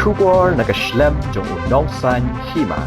Shubor nakaslem jong unong san Hima.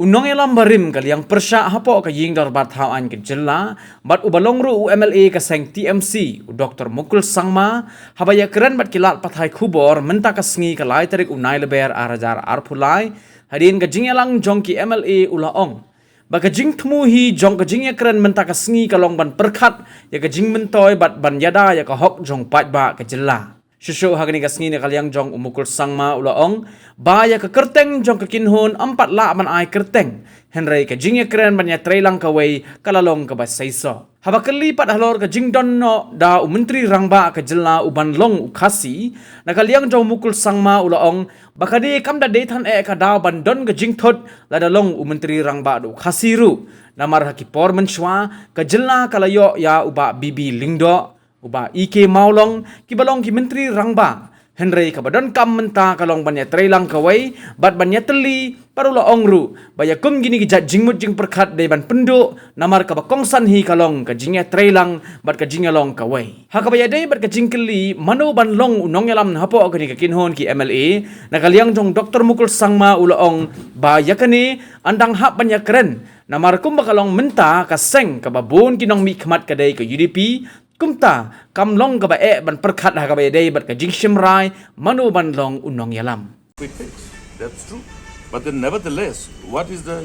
Unong Ïalong barim kaliang persya hapo ka ying darbat hawaan ke jela bat ubalong ru UMLA ka seng TMC u Dr. Mukul sangma habaya keren bat kilat pathai khubor menta ka sngi ka lai tarik unai leber arajar arphulai hadin ka jing Ïalong jong ki MLA ulaong baka jing thmu hi jong ka jing ya keren menta ka sngi ka long ban perkhat ya ka jing mentoy bat ban yada ya ka hok jong pat ba ka jela Shusho hagani kasngi ni kaliang jong umukul sangma ulaong baya ka kerteng jong kakinhon ampat la man ay kerteng Hynrei ka jingya keren banya trailang Kawei kalalong ka basaiso haba kelipat halor ka jingdon no da Myntri Rangbah ka jela uban long Khasi na kaliang jong umukul sangma ulaong baka de kam da detan ka da bandon ka jingthot la da long Myntri Rangbah do Khasi ru namar hakipor menshwa ka jela kalayo ya uba bibi lingdo uba ike maulong kibalong ki Myntri Rangbah Hynrei ka Donkam menta kalong banya trailang Kawei bat banya Ïatylli parula ongru baya kum gini ki jat jingmut jing perkhat de ban penduk namar ka bakongsan hi kalong ka jingya trailang bat ka jingya long Kawei ha ka baya de bat ka jingkeli manu ban long unong yalam hapo ka ni ka kinhon ki MLA na kaliang jong Dr. Mukul sangma ulaong baya kani andang hap banya keren namar kum bakalong menta ka seng ka babun kinong mi khmat ka dei ka UDP kumta kamlong ka ba ban perkhat ha ka ba day bat ka jingshim rai manu ban long unong yalam. Quick fix. That's true. But then nevertheless, what is the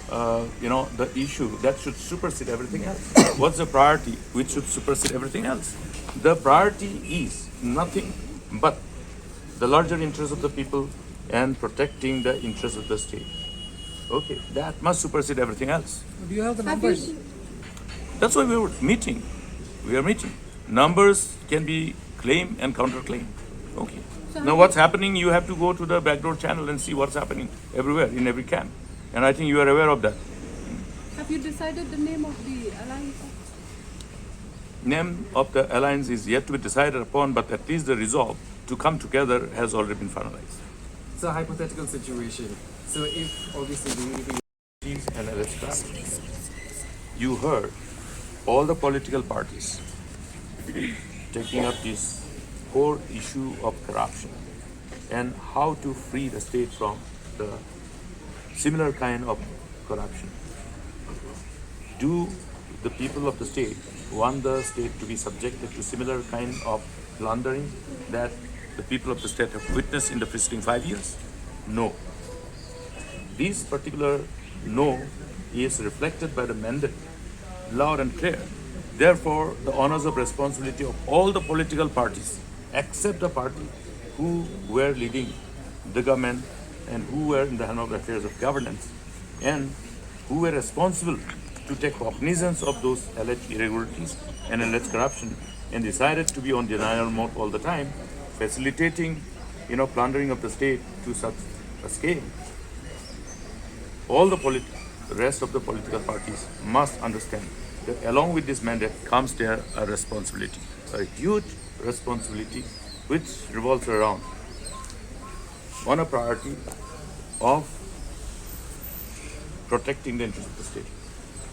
the issue that should supersede everything else? What's the priority which should supersede everything else? The priority is nothing but the larger interest of the people and protecting the interest of the state. Okay, that must supersede everything else. Do you have the numbers? That's why we are meeting. We are meeting. Numbers can be claim and counterclaim. Okay. Now what's happening, you have to go to the backdoor channel and see what's happening everywhere, in every camp. And I think you are aware of that. Have you decided the name of the alliance? Name of the alliance is yet to be decided upon, but at least the resolve to come together has already been finalized. It's a hypothetical situation. So if obviously the UDP And let's start. You heard all the political parties taking up this core issue of corruption and how to free the state from the similar kind of corruption. Do the people of the state want the state to be subjected to similar kind of plundering that the people of the state have witnessed in the preceding 5 years? No. This particular no is reflected by the mandate loud and clear. Therefore, the honors of responsibility of all the political parties, except the party who were leading the government and who were in the hand of affairs of governance and who were responsible to take cognizance of those alleged irregularities and alleged corruption and decided to be on denial mode all the time, facilitating, plundering of the state to such a scale. All the rest of the political parties must understand that along with this mandate comes there a responsibility, a huge responsibility which revolves around on a priority of protecting the interests of the state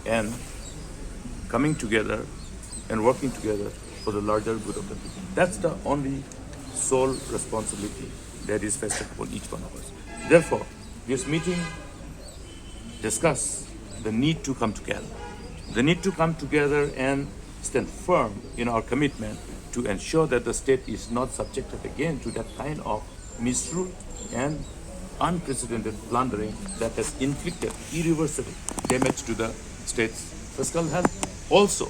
and coming together and working together for the larger good of the people. That's the only sole responsibility that is vested upon each one of us. Therefore, this meeting discuss the need to come together. The need to come together and stand firm in our commitment to ensure that the state is not subjected again to that kind of misrule and unprecedented plundering that has inflicted irreversible damage to the state's fiscal health. Also,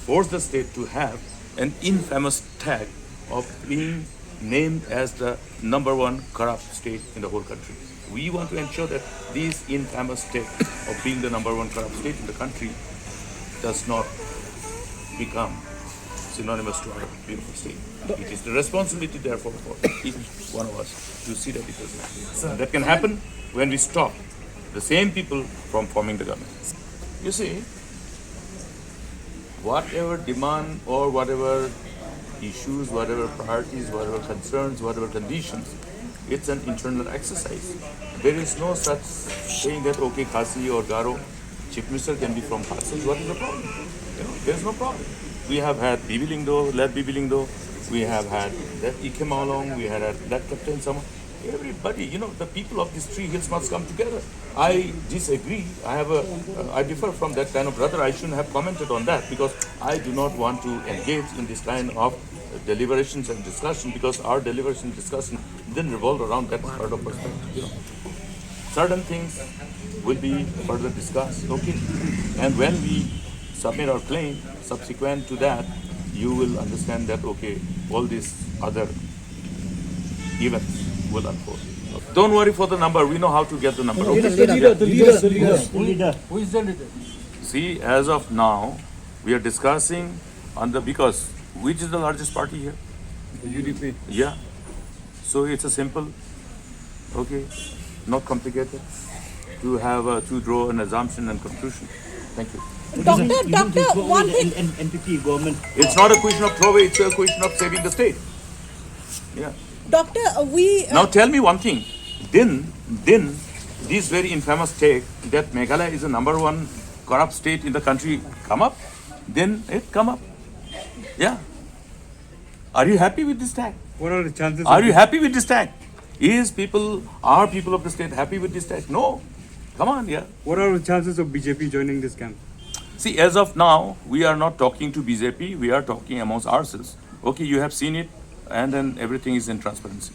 force the state to have an infamous tag of being named as the #1 corrupt state in the whole country. We want to ensure that this infamous state of being the #1 corrupt state in the country does not become synonymous to our beautiful state. It is the responsibility, therefore, for each one of us to see that it does not happen. And that can happen when we stop the same people from forming the government. You see, whatever demand or whatever issues, whatever priorities, whatever concerns, whatever conditions, it's an internal exercise. There is no such saying that, okay, Khasi or Garo, Chief Minister can be from Khasi. What is the problem? There is no problem. We have had Bibi Lingdo, led Bibi Lingdo, we have had that Ïalong, we had that Captain Sama. Everybody, the people of these 3 hills must come together. I disagree. I differ from that kind of brother. I shouldn't have commented on that because I do not want to engage in this kind of deliberations and discussion because our deliberation and discussion didn't revolve around that sort of perspective. Certain things will be further discussed, okay? And when we submit our claim, subsequent to that, you will understand that, okay, all these other events will unfold. Don't worry for the number. We know how to get the number. Okay? Who is the leader? See, as of now, we are discussing because which is the largest party here? The UDP. Yeah. So it's a simple, okay, not complicated to draw an assumption and conclusion. Thank you. Doctor, one thing. NPP government. It's not a question of throwaway, it's a question of saving the state. Yeah. Doctor, we. Now tell me one thing. Then this very infamous take that Meghalaya is the #1 corrupt state in the country come up? Then it come up. Yeah. Are you happy with this tag? What are the chances? Are you happy with this tag? Are people of the state happy with this tag? No. Come on, yeah. What are the chances of BJP joining this camp? See, as of now, we are not talking to BJP. We are talking amongst ourselves. Okay, you have seen it, and then everything is in transparency.